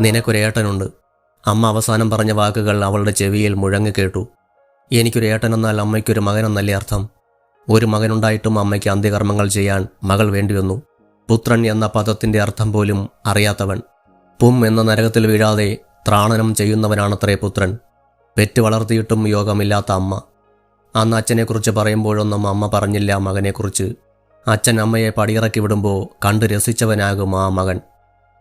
നിനക്കൊരേട്ടനുണ്ട്. അമ്മ അവസാനം പറഞ്ഞ വാക്കുകൾ അവളുടെ ചെവിയിൽ മുഴങ്ങിക്കേട്ടു. എനിക്കൊരു ഏട്ടനെന്നാൽ അമ്മയ്ക്കൊരു മകനെന്നല്ലേ അർത്ഥം? ഒരു മകനുണ്ടായിട്ടും അമ്മയ്ക്ക് അന്ത്യകർമ്മങ്ങൾ ചെയ്യാൻ മകൾ വേണ്ടിവന്നു. പുത്രൻ എന്ന പദത്തിൻ്റെ അർത്ഥം പോലും അറിയാത്തവൻ. പും എന്ന നരകത്തിൽ വീഴാതെ ത്രാണനം ചെയ്യുന്നവനാണത്രേ പുത്രൻ. പെറ്റ് വളർത്തിയിട്ടും യോഗമില്ലാത്ത അമ്മ. അന്ന് അച്ഛനെക്കുറിച്ച് പറയുമ്പോഴൊന്നും അമ്മ പറഞ്ഞില്ല മകനെക്കുറിച്ച്. അച്ഛൻ അമ്മയെ പടിയിറക്കി വിടുമ്പോൾ കണ്ട് രസിച്ചവനാകും ആ മകൻ.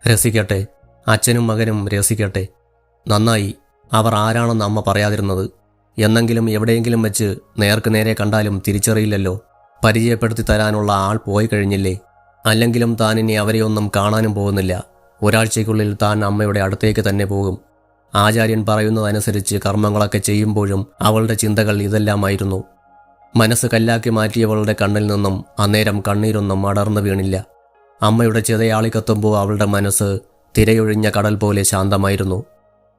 രസിക്കട്ടെ, അച്ഛനും മകനും രസിക്കട്ടെ. നന്നായി അവർ ആരാണെന്ന് അമ്മ പറയാതിരുന്നത്. എന്നെങ്കിലും എവിടെയെങ്കിലും വെച്ച് നേർക്ക് നേരെ കണ്ടാലും തിരിച്ചറിയില്ലല്ലോ. പരിചയപ്പെടുത്തി തരാനുള്ള ആൾ പോയി കഴിഞ്ഞില്ലേ? അല്ലെങ്കിലും താൻ ഇനി അവരെയൊന്നും കാണാനും പോകുന്നില്ല. ഒരാഴ്ചയ്ക്കുള്ളിൽ താൻ അമ്മയുടെ അടുത്തേക്ക് തന്നെ പോകും. ആചാര്യൻ പറയുന്നതനുസരിച്ച് കർമ്മങ്ങളൊക്കെ ചെയ്യുമ്പോഴും അവളുടെ ചിന്തകൾ ഇതെല്ലാമായിരുന്നു. മനസ്സ് കല്ലാക്കി മാറ്റിയവളുടെ കണ്ണിൽ നിന്നും അന്നേരം കണ്ണീരൊന്നും അടർന്നു വീണില്ല. അമ്മയുടെ ചിതയാളിക്കത്തുമ്പോൾ അവളുടെ മനസ്സ് തിരയൊഴിഞ്ഞ കടൽ പോലെ ശാന്തമായിരുന്നു.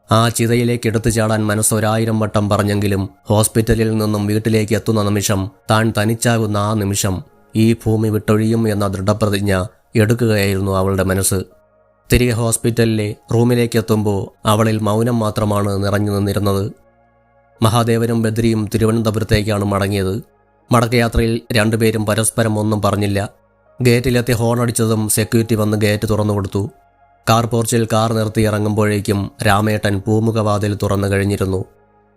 ആ ചിതയിലേക്ക് എടുത്തു ചാടാൻ മനസ്സ് 1000 വട്ടം പറഞ്ഞെങ്കിലും ഹോസ്പിറ്റലിൽ നിന്നും വീട്ടിലേക്ക് എത്തുന്ന നിമിഷം, താൻ തനിച്ചാകുന്ന ആ നിമിഷം, ഈ ഭൂമി വിട്ടൊഴിയും എന്ന ദൃഢപ്രതിജ്ഞ എടുക്കുകയായിരുന്നു അവളുടെ മനസ്സ്. തിരികെ ഹോസ്പിറ്റലിലെ റൂമിലേക്ക് എത്തുമ്പോൾ അവളിൽ മൗനം മാത്രമാണ് നിറഞ്ഞു നിന്നിരുന്നത്. മഹാദേവനും ബദ്രിയും തിരുവനന്തപുരത്തേക്കാണ് മടങ്ങിയത്. മടക്കയാത്രയിൽ രണ്ടുപേരും പരസ്പരം ഒന്നും പറഞ്ഞില്ല. ഗേറ്റിലെത്തി ഹോണടിച്ചതും സെക്യൂരിറ്റി വന്ന് ഗേറ്റ് തുറന്നു കൊടുത്തു. കാർ പോർച്ചിൽ കാർ നിർത്തി ഇറങ്ങുമ്പോഴേക്കും രാമേട്ടൻ പൂമുഖവാതിൽ തുറന്നു കഴിഞ്ഞിരുന്നു.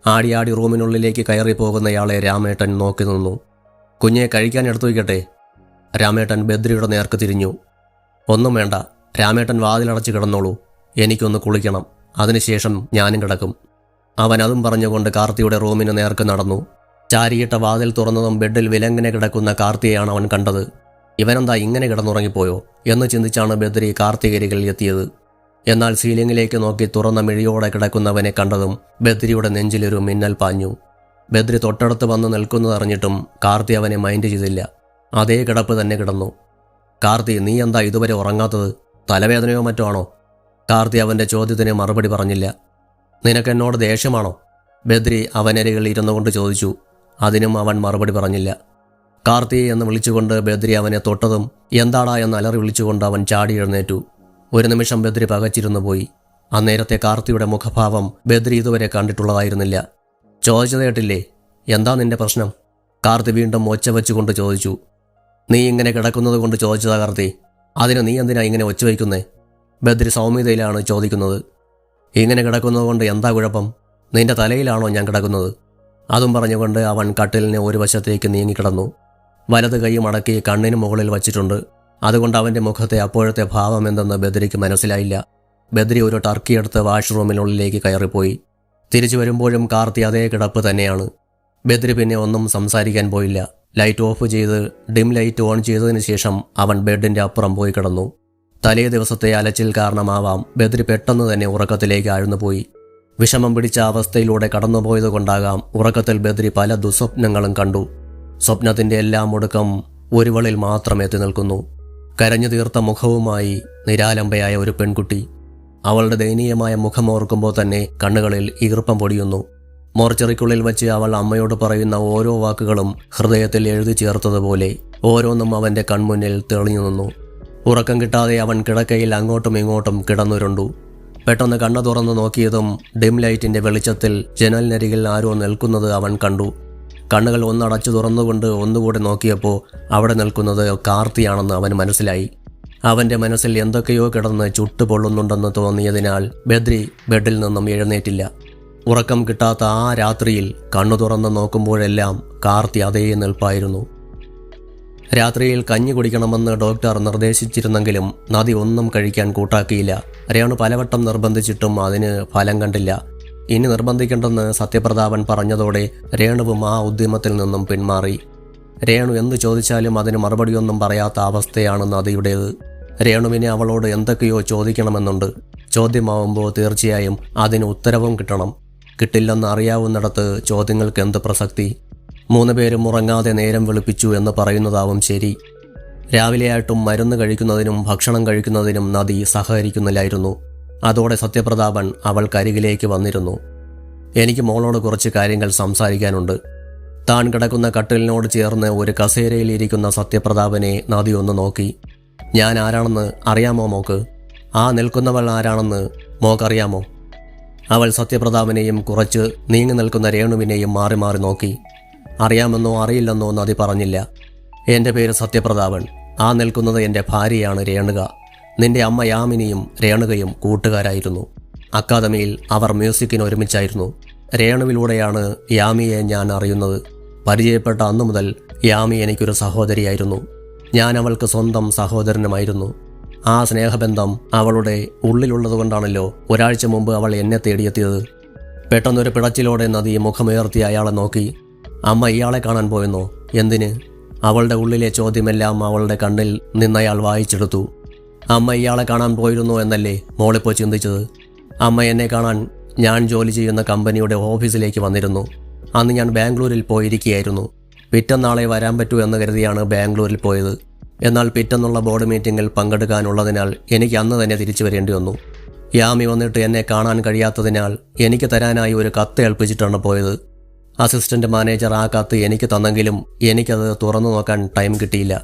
ആടിയാടി റൂമിനുള്ളിലേക്ക് കയറി പോകുന്നയാളെ രാമേട്ടൻ നോക്കി നിന്നു. കുഞ്ഞെ കഴിക്കാൻ എടുത്തു വയ്ക്കട്ടെ? രാമേട്ടൻ ബദ്രിയുടെ നേർക്ക് തിരിഞ്ഞു. ഒന്നും വേണ്ട, രാമേട്ടൻ വാതിലടച്ച് കിടന്നോളൂ. എനിക്കൊന്ന് കുളിക്കണം, അതിനുശേഷം ഞാനും കിടക്കും. അവൻ അതും പറഞ്ഞുകൊണ്ട് കാർത്തിയുടെ റൂമിന് നേർക്ക് നടന്നു. ചാരിയിട്ട വാതിൽ തുറന്നതും ബെഡിൽ വിലങ്ങനെ കിടക്കുന്ന കാർത്തിയെയാണ് അവൻ കണ്ടത്. ഇവനെന്താ ഇങ്ങനെ കിടന്നുറങ്ങിപ്പോയോ എന്ന് ചിന്തിച്ചാണ് ബദ്രി കാർത്തികരികളിൽ എത്തിയത്. എന്നാൽ സീലിംഗിലേക്ക് നോക്കി തുറന്ന മിഴിയോടെ കിടക്കുന്നവനെ കണ്ടതും ബദ്രിയുടെ നെഞ്ചിലൊരു മിന്നൽ പാഞ്ഞു. ബദ്രി തൊട്ടടുത്ത് വന്ന് നിൽക്കുന്നതറിഞ്ഞിട്ടും കാർത്തി അവനെ മൈൻഡ് ചെയ്തില്ല. അതേ കിടപ്പ് തന്നെ കിടന്നു. കാർത്തി, നീ എന്താ ഇതുവരെ ഉറങ്ങാത്തത്? തലവേദനയോ മറ്റോ ആണോ? കാർത്തി അവൻ്റെ ചോദ്യത്തിന് മറുപടി പറഞ്ഞില്ല. നിനക്കെന്നോട് ദേഷ്യമാണോ? ബദ്രി അവനരികിൽ ഇരുന്നു കൊണ്ട് ചോദിച്ചു. അതിനും അവൻ മറുപടി പറഞ്ഞില്ല. കാർത്തി എന്ന് വിളിച്ചുകൊണ്ട് ബദ്രി അവനെ തൊട്ടതും എന്താടാ എന്ന് അലറി വിളിച്ചുകൊണ്ട് അവൻ ചാടി എഴുന്നേറ്റു. ഒരു നിമിഷം ബദ്രി പകച്ചിരുന്നു പോയി. അന്നേരത്തെ കാർത്തിയുടെ മുഖഭാവം ബദ്രി ഇതുവരെ കണ്ടിട്ടുള്ളതായിരുന്നില്ല. ചോദിച്ചത് കേട്ടില്ലേ? എന്താ നിന്റെ പ്രശ്നം? കാർത്തി വീണ്ടും ഒച്ച വെച്ചുകൊണ്ട് ചോദിച്ചു. നീ ഇങ്ങനെ കിടക്കുന്നത് കൊണ്ട് ചോദിച്ചതാ കാർത്തി. അതിന് നീ എന്തിനാ ഇങ്ങനെ ഒച്ച വയ്ക്കുന്നേ? ബദ്രി സൗമ്യതയിലാണ് ചോദിക്കുന്നത്. ഇങ്ങനെ കിടക്കുന്നത് കൊണ്ട് എന്താ കുഴപ്പം? നിന്റെ തലയിലാണോ ഞാൻ കിടക്കുന്നത്? അതും പറഞ്ഞുകൊണ്ട് അവൻ കട്ടിലിനെ ഒരു വശത്തേക്ക് നീങ്ങിക്കിടന്നു. വലത് കൈ മടക്കി കണ്ണിന് മുകളിൽ വച്ചിട്ടുണ്ട്. അതുകൊണ്ട് അവൻ്റെ മുഖത്തെ അപ്പോഴത്തെ ഭാവം എന്തെന്ന് ബദ്രിക്ക് മനസ്സിലായില്ല. ബദ്രി ഒരു ടർക്കി എടുത്ത് വാഷ്റൂമിനുള്ളിലേക്ക് കയറിപ്പോയി. തിരിച്ചു വരുമ്പോഴും കാർത്തി അതേ കിടപ്പ് തന്നെയാണ്. ബദ്രി പിന്നെ ഒന്നും സംസാരിക്കാൻ പോയില്ല. ലൈറ്റ് ഓഫ് ചെയ്ത് ഡിം ലൈറ്റ് ഓൺ ചെയ്തതിന് ശേഷം അവൻ ബെഡിൻ്റെ അപ്പുറം പോയി കിടന്നു. തലേ ദിവസത്തെ അലച്ചിൽ കാരണമാവാം ബദ്രി പെട്ടെന്ന് തന്നെ ഉറക്കത്തിലേക്ക് ആഴ്ന്നുപോയി. വിഷമം പിടിച്ച അവസ്ഥയിലൂടെ കടന്നുപോയത് കൊണ്ടാകാം ഉറക്കത്തിൽ ബദ്രി പല ദുസ്വപ്നങ്ങളും കണ്ടു. സ്വപ്നത്തിൻ്റെ എല്ലാം ഒടുക്കം ഒരുവളിൽ മാത്രം എത്തി നിൽക്കുന്നു. കരഞ്ഞു തീർത്ത മുഖവുമായി നിരാലംബയായ ഒരു പെൺകുട്ടി. അവളുടെ ദയനീയമായ മുഖം ഓർക്കുമ്പോൾ തന്നെ കണ്ണുകളിൽ ഈർപ്പം പൊടിയുന്നു. മോർച്ചറിക്കുള്ളിൽ വച്ച് അവൾ അമ്മയോട് പറയുന്ന ഓരോ വാക്കുകളും ഹൃദയത്തിൽ എഴുതി ചേർത്തതുപോലെ ഓരോന്നും അവൻ്റെ കൺമുന്നിൽ തെളിഞ്ഞു നിന്നു. ഉറക്കം കിട്ടാതെ അവൻ കിടക്കയിൽ അങ്ങോട്ടും ഇങ്ങോട്ടും കിടന്നുരുണ്ടു. പെട്ടെന്ന് കണ്ണു തുറന്നു നോക്കിയതും ഡിം ലൈറ്റിൻ്റെ വെളിച്ചത്തിൽ ജനലിനരികിൽ ആരോ നിൽക്കുന്നത് അവൻ കണ്ടു. കണ്ണുകൾ ഒന്നടച്ചു തുറന്നുകൊണ്ട് ഒന്നുകൂടെ നോക്കിയപ്പോൾ അവിടെ നിൽക്കുന്നത് കാർത്തിയാണെന്ന് അവന് മനസ്സിലായി. അവൻ്റെ മനസ്സിൽ എന്തൊക്കെയോ കിടന്ന് ചുട്ടുപൊള്ളുന്നുണ്ടെന്ന് തോന്നിയതിനാൽ ബദ്രി ബെഡിൽ നിന്നും എഴുന്നേറ്റില്ല. ഉറക്കം കിട്ടാത്ത ആ രാത്രിയിൽ കണ്ണു തുറന്ന് നോക്കുമ്പോഴെല്ലാം കാർത്തി അതേ നിൽപ്പായിരുന്നു. രാത്രിയിൽ കഞ്ഞി കുടിക്കണമെന്ന് ഡോക്ടർ നിർദ്ദേശിച്ചിരുന്നെങ്കിലും നദി ഒന്നും കഴിക്കാൻ കൂട്ടാക്കിയില്ല. രേണു പലവട്ടം നിർബന്ധിച്ചിട്ടും അതിന് ഫലം കണ്ടില്ല. ഇനി നിർബന്ധിക്കേണ്ടെന്ന് സത്യപ്രതാപൻ പറഞ്ഞതോടെ രേണുവും ആ ഉദ്യമത്തിൽ നിന്നും പിന്മാറി. രേണു എന്തു ചോദിച്ചാലും അതിന് മറുപടിയൊന്നും പറയാത്ത അവസ്ഥയാണ് നദിയുടേത്. രേണുവിനെ അവളോട് എന്തൊക്കെയോ ചോദിക്കണമെന്നുണ്ട്. ചോദ്യമാവുമ്പോൾ തീർച്ചയായും അതിന് ഉത്തരവും കിട്ടണം. കിട്ടില്ലെന്ന് അറിയാവുന്നിടത്ത് ചോദ്യങ്ങൾക്ക് എന്ത് പ്രസക്തി? 3 പേരും ഉറങ്ങാതെ നേരം വെളുപ്പിച്ചു എന്ന് പറയുന്നതാവും ശരി. രാവിലെയായിട്ടും മരുന്ന് കഴിക്കുന്നതിനും ഭക്ഷണം കഴിക്കുന്നതിനും നദി സഹകരിക്കുന്നില്ലായിരുന്നു. അതോടെ സത്യപ്രതാപൻ അവൾക്കരികിലേക്ക് വന്നിരുന്നു. എനിക്ക് മോളോട് കുറച്ച് കാര്യങ്ങൾ സംസാരിക്കാനുണ്ട്. താൻ കിടക്കുന്ന കട്ടിലിനോട് ചേർന്ന് ഒരു കസേരയിലിരിക്കുന്ന സത്യപ്രതാപനെ നദി ഒന്ന് നോക്കി. ഞാൻ ആരാണെന്ന് അറിയാമോ മോക്ക്? ആ നിൽക്കുന്നവൾ ആരാണെന്ന് മോക്കറിയാമോ? അവൾ സത്യപ്രതാപനെയും കുറച്ച് നീങ്ങി നിൽക്കുന്ന രേണുവിനെയും മാറി മാറി നോക്കി. അറിയാമെന്നോ അറിയില്ലെന്നോ നദി പറഞ്ഞില്ല. എൻ്റെ പേര് സത്യപ്രതാപൻ. ആ നിൽക്കുന്നത് എൻ്റെ ഭാര്യയാണ് രേണുക. നിന്റെ അമ്മ യാമിനിയും രേണുകയും കൂട്ടുകാരായിരുന്നു. അക്കാദമിയിൽ അവർ മ്യൂസിക്കിന് ഒരുമിച്ചായിരുന്നു. രേണുവിലൂടെയാണ് യാമിയെ ഞാൻ അറിയുന്നത്. പരിചയപ്പെട്ട അന്നു മുതൽ യാമി എനിക്കൊരു സഹോദരിയായിരുന്നു. ഞാൻ അവൾക്ക് സ്വന്തം സഹോദരനുമായിരുന്നു. ആ സ്നേഹബന്ധം അവളുടെ ഉള്ളിലുള്ളതുകൊണ്ടാണല്ലോ ഒരാഴ്ച മുമ്പ് അവൾ എന്നെ തേടിയെത്തിയത്. പെട്ടെന്നൊരു പിടച്ചിലോടെ നദി മുഖമുയർത്തി അയാളെ നോക്കി. അമ്മ ഇയാളെ കാണാൻ പോയെന്നോ? എന്തിന്? അവളുടെ ഉള്ളിലെ ചോദ്യമെല്ലാം അവളുടെ കണ്ണിൽ നിന്നയാൾ വായിച്ചെടുത്തു. അമ്മ ഇയാളെ കാണാൻ പോയിരുന്നോ എന്നല്ലേ മോളിപ്പോൾ ചിന്തിച്ചത്? അമ്മ എന്നെ കാണാൻ ഞാൻ ജോലി ചെയ്യുന്ന കമ്പനിയുടെ ഓഫീസിലേക്ക് വന്നിരുന്നു. അന്ന് ഞാൻ ബാംഗ്ലൂരിൽ പോയിരിക്കുകയായിരുന്നു. പിറ്റന്നാളെ വരാൻ പറ്റൂ എന്ന് കരുതിയാണ് ബാംഗ്ലൂരിൽ പോയത്. എന്നാൽ പിറ്റന്നുള്ള ബോർഡ് മീറ്റിംഗിൽ പങ്കെടുക്കാനുള്ളതിനാൽ എനിക്ക് അന്ന് തന്നെ തിരിച്ചു വരേണ്ടി വന്നു. യാമി വന്നിട്ട് എന്നെ കാണാൻ കഴിയാത്തതിനാൽ എനിക്ക് തരാനായി ഒരു കത്ത് ഏൽപ്പിച്ചിട്ടാണ് പോയത്. അസിസ്റ്റന്റ് മാനേജർ ആ കത്ത് എനിക്ക് തന്നെങ്കിലും എനിക്കത് തുറന്നു നോക്കാൻ ടൈം കിട്ടിയില്ല.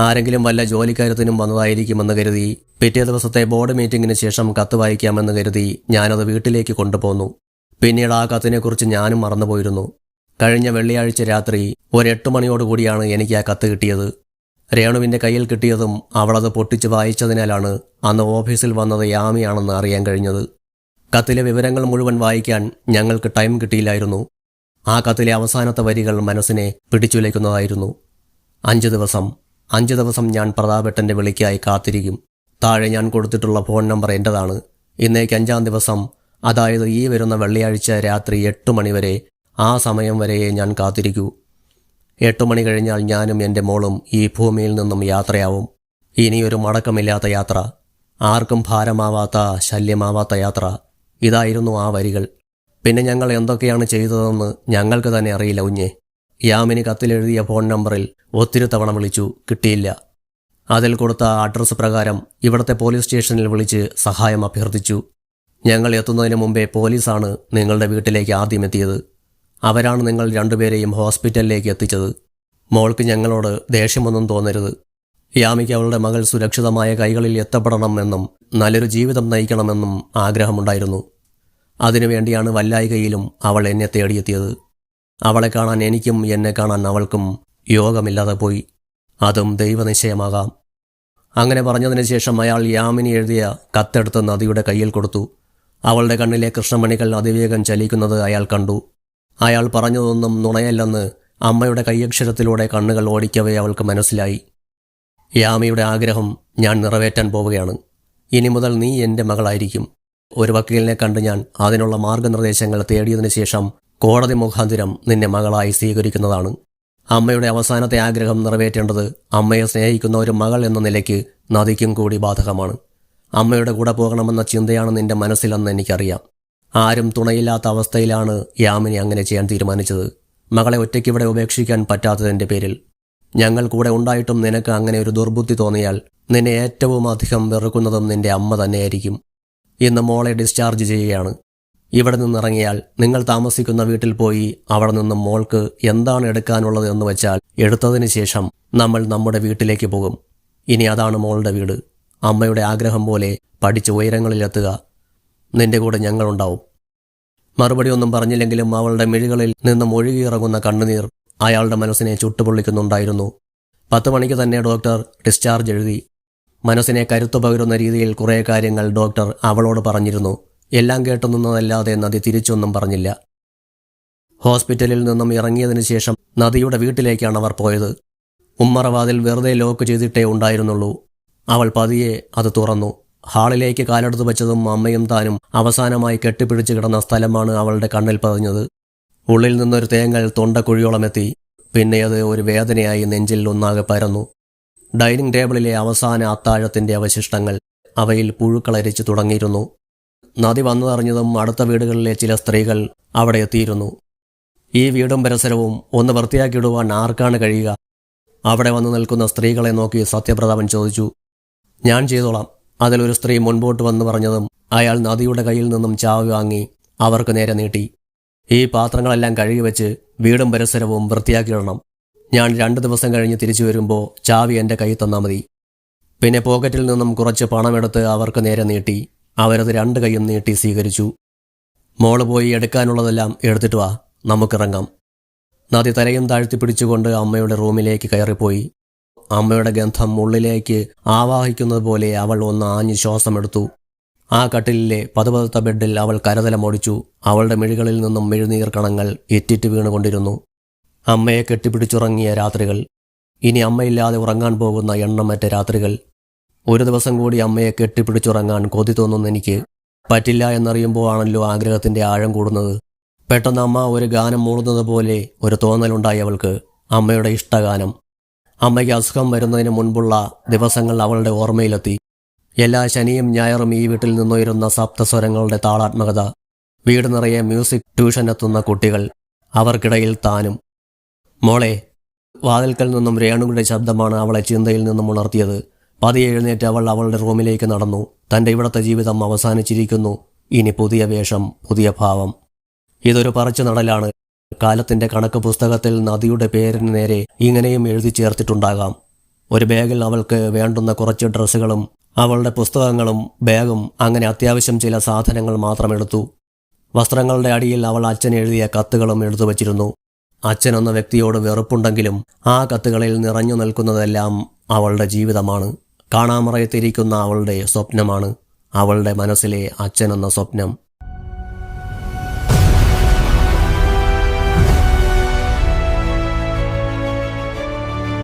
ആരെങ്കിലും വല്ല ജോലിക്കാര്യത്തിനും വന്നതായിരിക്കുമെന്ന് കരുതി പിറ്റേ ദിവസത്തെ ബോർഡ് മീറ്റിംഗിന് ശേഷം കത്ത് വായിക്കാമെന്ന് കരുതി ഞാനത് വീട്ടിലേക്ക് കൊണ്ടുപോന്നു. പിന്നീട് ആ കത്തിനെക്കുറിച്ച് ഞാനും മറന്നുപോയിരുന്നു. കഴിഞ്ഞ വെള്ളിയാഴ്ച രാത്രി ഒരു 8 മണിയോടുകൂടിയാണ് എനിക്ക് ആ കത്ത് കിട്ടിയത്. രേണുവിൻ്റെ കയ്യിൽ കിട്ടിയതും അവളത് പൊട്ടിച്ച് വായിച്ചതിനാലാണ് അന്ന് ഓഫീസിൽ വന്നത് യാമിയാണെന്ന് അറിയാൻ കഴിഞ്ഞത്. കത്തിലെ വിവരങ്ങൾ മുഴുവൻ വായിക്കാൻ ഞങ്ങൾക്ക് ടൈം കിട്ടിയില്ലായിരുന്നു. ആ കത്തിലെ അവസാനത്തെ വരികൾ മനസ്സിനെ പിടിച്ചുലയ്ക്കുന്നതായിരുന്നു. 5 ദിവസം ഞാൻ പ്രതാപേട്ടൻ്റെ വിളിക്കായി കാത്തിരിക്കും. താഴെ ഞാൻ കൊടുത്തിട്ടുള്ള ഫോൺ നമ്പർ എൻ്റെതാണ്. ഇന്നേക്ക് 5-ാം ദിവസം, അതായത് ഈ വരുന്ന വെള്ളിയാഴ്ച രാത്രി 8 മണിവരെ, ആ സമയം വരെയേ ഞാൻ കാത്തിരിക്കൂ. 8 മണി കഴിഞ്ഞാൽ ഞാനും എൻ്റെ മോളും ഈ ഭൂമിയിൽ നിന്നും യാത്രയാവും. ഇനിയൊരു മടക്കമില്ലാത്ത യാത്ര, ആർക്കും ഭാരമാവാത്ത ശല്യമാവാത്ത യാത്ര. ഇതായിരുന്നു ആ വരികൾ. പിന്നെ ഞങ്ങൾ എന്തൊക്കെയാണ് ചെയ്തതെന്ന് ഞങ്ങൾക്ക് തന്നെ അറിയില്ല കുഞ്ഞെ. യാമിനി കത്തിലെഴുതിയ ഫോൺ നമ്പറിൽ ഒത്തിരി തവണ വിളിച്ചു, കിട്ടിയില്ല. അതിൽ കൊടുത്ത അഡ്രസ്സ് പ്രകാരം ഇവിടുത്തെ പോലീസ് സ്റ്റേഷനിൽ വിളിച്ച് സഹായം അഭ്യർത്ഥിച്ചു. ഞങ്ങൾ എത്തുന്നതിന് മുമ്പേ പോലീസാണ് നിങ്ങളുടെ വീട്ടിലേക്ക് ആദ്യം എത്തിയത്. അവരാണ് നിങ്ങൾ രണ്ടുപേരെയും ഹോസ്പിറ്റലിലേക്ക് എത്തിച്ചത്. മോൾക്ക് ഞങ്ങളോട് ദേഷ്യമൊന്നും തോന്നരുത്. യാമിക്ക് അവളുടെ മകൾ സുരക്ഷിതമായ കൈകളിൽ എത്തപ്പെടണമെന്നും നല്ലൊരു ജീവിതം നയിക്കണമെന്നും ആഗ്രഹമുണ്ടായിരുന്നു. അതിനുവേണ്ടിയാണ് വല്ലായികയിലും അവൾ എന്നെ തേടിയെത്തിയത്. അവളെ കാണാൻ എനിക്കും എന്നെ കാണാൻ അവൾക്കും യോഗമില്ലാതെ പോയി. അതും ദൈവനിശ്ചയമാകാം. അങ്ങനെ പറഞ്ഞതിന് ശേഷം അയാൾ യാമിനി എഴുതിയ കത്തെടുത്ത് നദിയുടെ കയ്യിൽ കൊടുത്തു. അവളുടെ കണ്ണിലെ കൃഷ്ണമണികൾ അതിവേഗം ചലിക്കുന്നത് അയാൾ കണ്ടു. അയാൾ പറഞ്ഞതൊന്നും നുണയല്ലെന്ന് അമ്മയുടെ കയ്യക്ഷരത്തിലൂടെ കണ്ണുകൾ ഓടിക്കവേ അവൾക്ക് മനസ്സിലായി. യാമിയുടെ ആഗ്രഹം ഞാൻ നിറവേറ്റാൻ പോവുകയാണ്. ഇനി മുതൽ നീ എൻ്റെ മകളായിരിക്കും. ഒരു വക്കീലിനെ കണ്ട് ഞാൻ അതിനുള്ള മാർഗനിർദ്ദേശങ്ങൾ തേടിയതിനു ശേഷം കോടതി മുഖാന്തിരം നിന്നെ മകളായി സ്വീകരിക്കുന്നതാണ്. അമ്മയുടെ അവസാനത്തെ ആഗ്രഹം നിറവേറ്റേണ്ടത് അമ്മയെ സ്നേഹിക്കുന്ന ഒരു മകൾ എന്ന നിലയ്ക്ക് നദിക്കും കൂടി ബാധകമാണ്. അമ്മയുടെ കൂടെ പോകണമെന്ന ചിന്തയാണ് നിന്റെ മനസ്സിലെന്ന് എനിക്കറിയാം. ആരും തുണയില്ലാത്ത അവസ്ഥയിലാണ് യാമിനി അങ്ങനെ ചെയ്യാൻ തീരുമാനിച്ചത്. മകളെ ഒറ്റയ്ക്കിവിടെ ഉപേക്ഷിക്കാൻ പറ്റാത്തതിൻ്റെ പേരിൽ. ഞങ്ങൾ കൂടെ ഉണ്ടായിട്ടും നിനക്ക് അങ്ങനെ ഒരു ദുർബുദ്ധി തോന്നിയാൽ നിന്നെ ഏറ്റവും അധികം വെറുക്കുന്നതും നിന്റെ അമ്മ തന്നെയായിരിക്കും. ഇന്ന് മോളെ ഡിസ്ചാർജ് ചെയ്യുകയാണ്. ഇവിടെ നിന്നിറങ്ങിയാൽ നിങ്ങൾ താമസിക്കുന്ന വീട്ടിൽ പോയി അവിടെ നിന്നും മോൾക്ക് എന്താണ് എടുക്കാനുള്ളത് എന്ന് വെച്ചാൽ എടുത്തതിന് ശേഷം നമ്മൾ നമ്മുടെ വീട്ടിലേക്ക് പോകും. ഇനി അതാണ് മോളുടെ വീട്. അമ്മയുടെ ആഗ്രഹം പോലെ പഠിച്ച് ഉയരങ്ങളിലെത്തുക. നിന്റെ കൂടെ ഞങ്ങളുണ്ടാവും. മറുപടി ഒന്നും പറഞ്ഞില്ലെങ്കിലും അവളുടെ മിഴികളിൽ നിന്നും ഒഴുകിയിറങ്ങുന്ന കണ്ണുനീർ അയാളുടെ മനസ്സിനെ ചുട്ടുപൊള്ളിക്കുന്നുണ്ടായിരുന്നു. 10 മണിക്ക് തന്നെ ഡോക്ടർ ഡിസ്ചാർജ് എഴുതി. മനസ്സിനെ കരുത്തു പകരുന്ന രീതിയിൽ കുറേ കാര്യങ്ങൾ ഡോക്ടർ അവളോട് പറഞ്ഞിരുന്നു. എല്ലാം കേട്ടു നിന്നതല്ലാതെ നദി തിരിച്ചൊന്നും പറഞ്ഞില്ല. ഹോസ്പിറ്റലിൽ നിന്നും ഇറങ്ങിയതിനു ശേഷം നദിയുടെ വീട്ടിലേക്കാണ് അവർ പോയത്. ഉമ്മറവാതിൽ വെറുതെ ലോക്ക് ചെയ്തിട്ടേ ഉണ്ടായിരുന്നുള്ളൂ. അവൾ പതിയെ അത് തുറന്നു. ഹാളിലേക്ക് കാലെടുത്തു വെച്ചതും അമ്മയും താനും അവസാനമായി കെട്ടിപ്പിടിച്ചു കിടന്ന സ്ഥലമാണ് അവളുടെ കണ്ണിൽ പതിഞ്ഞത്. ഉള്ളിൽ നിന്നൊരു തേങ്ങൽ തൊണ്ടക്കുഴിയോളമെത്തി. പിന്നെ അത് ഒരു വേദനയായി നെഞ്ചിൽ ഒന്നാകെ പരന്നു. ഡൈനിങ് ടേബിളിലെ അവസാന അത്താഴത്തിൻ്റെ അവശിഷ്ടങ്ങൾ, അവയിൽ പുഴുക്കളരിച്ചു തുടങ്ങിയിരുന്നു. നദി വന്നതറിഞ്ഞതും അടുത്ത വീടുകളിലെ ചില സ്ത്രീകൾ അവിടെ എത്തിയിരുന്നു. ഈ വീടും പരിസരവും ഒന്ന് വൃത്തിയാക്കിയിടുവാൻ ആർക്കാണ് കഴിയുക? അവിടെ വന്നു നിൽക്കുന്ന സ്ത്രീകളെ നോക്കി സത്യപ്രതാപൻ ചോദിച്ചു. ഞാൻ ചെയ്തോളാം. അതിലൊരു സ്ത്രീ മുൻപോട്ട് വന്ന് പറഞ്ഞതും അയാൾ നദിയുടെ കയ്യിൽ നിന്നും ചാവി വാങ്ങി അവർക്ക് നേരെ നീട്ടി. ഈ പാത്രങ്ങളെല്ലാം കഴുകി വെച്ച് വീടും പരിസരവും വൃത്തിയാക്കിയിടണം. ഞാൻ 2 ദിവസം കഴിഞ്ഞ് തിരിച്ചു വരുമ്പോൾ ചാവി എൻ്റെ കയ്യിൽ തന്നാൽ മതി. പിന്നെ പോക്കറ്റിൽ നിന്നും കുറച്ച് പണമെടുത്ത് അവർക്ക് നേരെ നീട്ടി. അവരത് 2 കൈയും നീട്ടി സ്വീകരിച്ചു. മോള് പോയി എടുക്കാനുള്ളതെല്ലാം എടുത്തിട്ട് വാ, നമുക്കിറങ്ങാം. നദി തലയും താഴ്ത്തി പിടിച്ചുകൊണ്ട് അമ്മയുടെ റൂമിലേക്ക് കയറിപ്പോയി. അമ്മയുടെ ഗന്ധം ഉള്ളിലേക്ക് ആവാഹിക്കുന്നത് പോലെ അവൾ ഒന്ന് ആഞ്ഞ് ശ്വാസമെടുത്തു. ആ കട്ടിലിലെ പതുപതുത്ത ബെഡിൽ അവൾ കരതലമോടിച്ചു. അവളുടെ മിഴികളിൽ നിന്നും മെഴുനീർ കണങ്ങൾ ഇറ്റിറ്റ് വീണുകൊണ്ടിരുന്നു. അമ്മയെ കെട്ടിപ്പിടിച്ചുറങ്ങിയ രാത്രികൾ, ഇനി അമ്മയില്ലാതെ ഉറങ്ങാൻ പോകുന്ന എണ്ണമറ്റ രാത്രികൾ. ഒരു ദിവസം കൂടി അമ്മയെ കെട്ടിപ്പിടിച്ചുറങ്ങാൻ കൊതി തോന്നുന്നെനിക്ക്. പറ്റില്ല എന്നറിയുമ്പോൾ ആണല്ലോ ആഗ്രഹത്തിൻ്റെ ആഴം കൂടുന്നത്. പെട്ടെന്ന് അമ്മ ഒരു ഗാനം മൂളുന്നത് പോലെ ഒരു തോന്നലുണ്ടായി അവൾക്ക്. അമ്മയുടെ ഇഷ്ടഗാനം. അമ്മയ്ക്ക് അസുഖം വരുന്നതിന് മുൻപുള്ള ദിവസങ്ങൾ അവളുടെ ഓർമ്മയിലെത്തി. എല്ലാ ശനിയും ഞായറും ഈ വീട്ടിൽ നിന്നുയരുന്ന സപ്തസ്വരങ്ങളുടെ താളാത്മകത. വീട് നിറയെ മ്യൂസിക് ട്യൂഷൻ എത്തുന്ന കുട്ടികൾ, അവർക്കിടയിൽ താനും. മോളെ. വാതിൽക്കൽ നിന്നും രേണുകളുടെ ശബ്ദമാണ് അവളെ ചിന്തയിൽ നിന്നും ഉണർത്തിയത്. പതിയെ എഴുന്നേറ്റ് അവൾ അവളുടെ റൂമിലേക്ക് നടന്നു. തൻ്റെ ഇവിടുത്തെ ജീവിതം അവസാനിച്ചിരിക്കുന്നു. ഇനി പുതിയ വേഷം, പുതിയ ഭാവം. ഇതൊരു പറിച്ചു നടലാണ്. കാലത്തിൻ്റെ കണക്ക് പുസ്തകത്തിൽ നദിയുടെ പേരിന് നേരെ ഇങ്ങനെയും എഴുതി ചേർത്തിട്ടുണ്ടാകാം. ഒരു ബാഗിൽ അവൾക്ക് വേണ്ടുന്ന കുറച്ച് ഡ്രസ്സുകളും അവളുടെ പുസ്തകങ്ങളും ബാഗും അങ്ങനെ അത്യാവശ്യം ചില സാധനങ്ങൾ മാത്രം എടുത്തു. വസ്ത്രങ്ങളുടെ അടിയിൽ അവൾ അച്ഛൻ എഴുതിയ കത്തുകളും എടുത്തു വച്ചിരുന്നു. അച്ഛനെന്ന വ്യക്തിയോട് വെറുപ്പുണ്ടെങ്കിലും ആ കത്തുകളിൽ നിറഞ്ഞു നിൽക്കുന്നതെല്ലാം അവളുടെ ജീവിതമാണ്. കാണാമറയത്തിരിക്കുന്ന അവളുടെ സ്വപ്നമാണ്. അവളുടെ മനസ്സിലെ അച്ഛനെന്ന സ്വപ്നം.